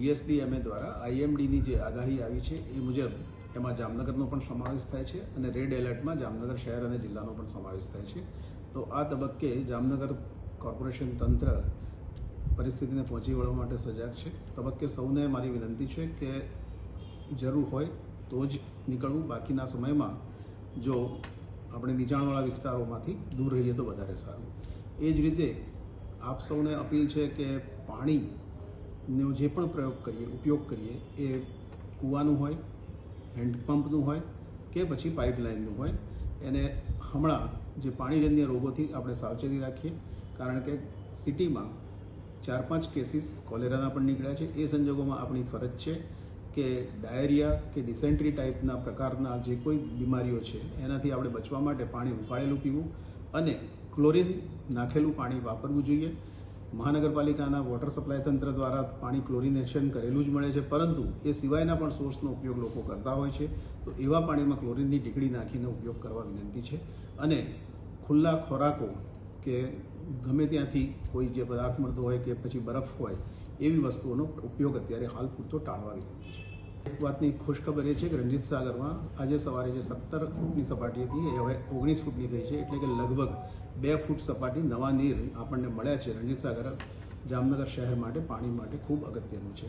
GSDMA દ્વારા IMDની જે આગાહી આવી છે એ મુજબ એમાં જામનગરનો પણ સમાવેશ થાય છે અને રેડ એલર્ટમાં જામનગર શહેર અને જિલ્લાનો પણ સમાવેશ થાય છે. તો આ તબક્કે જામનગર કોર્પોરેશન તંત્ર પરિસ્થિતિને પહોંચી વળવા માટે સજાગ છે. તબક્કે સૌને મારી વિનંતી છે કે જરૂર હોય તો જ નીકળવું, બાકીના સમયમાં જો આપણે નીચાણવાળા વિસ્તારોમાંથી દૂર રહીએ તો વધારે સારું. એ જ રીતે આપ સૌને અપીલ છે કે પાણીનો જે પણ ઉપયોગ કરીએ એ કૂવાનું હોય, હેન્ડપંપનું હોય કે પછી પાઇપલાઇનનું હોય, એને હમણાં જે પાણીજન્ય રોગોથી આપણે સાવચેતી રાખીએ. કારણ કે સિટીમાં 4-5 કેસીસ કોલેરાના પણ નીકળ્યા છે. એ સંજોગોમાં આપણી ફરજ છે કે ડાયરિયા કે ડિસેન્ટ્રી ટાઈપના પ્રકારના જે કોઈ બીમારીઓ છે એનાથી આપણે બચવા માટે પાણી ઉકાળેલું પીવું અને ક્લોરીન નાખેલું પાણી વાપરવું જોઈએ. મહાનગરપાલિકાના વોટર સપ્લાય તંત્ર દ્વારા પાણી ક્લોરિનેશન કરેલું જ મળે છે, પરંતુ એ સિવાયના પણ સોર્સનો ઉપયોગ લોકો કરતા હોય છે. તો એવા પાણીમાં ક્લોરીનની ટીકડી નાખીને ઉપયોગ કરવા વિનંતી છે. અને ખુલ્લા ખોરાકો કે ગમે ત્યાંથી કોઈ જે પદાર્થ મળતો હોય કે પછી બરફ હોય એવી વસ્તુઓનો ઉપયોગ અત્યારે હાલ પૂરતો ટાળવા વિનંતી છે. એક વાતની ખુશખબર એ છે કે રણજીત સાગરમાં આજે સવારે જે 17 ફૂટની સપાટી હતી એ હવે 19 ફૂટની થઈ છે. એટલે કે લગભગ 2 ફૂટ સપાટી નવા નીર આપણને મળ્યા છે. રણજીત સાગર જામનગર શહેર માટે પાણી માટે ખૂબ અગત્યનું છે.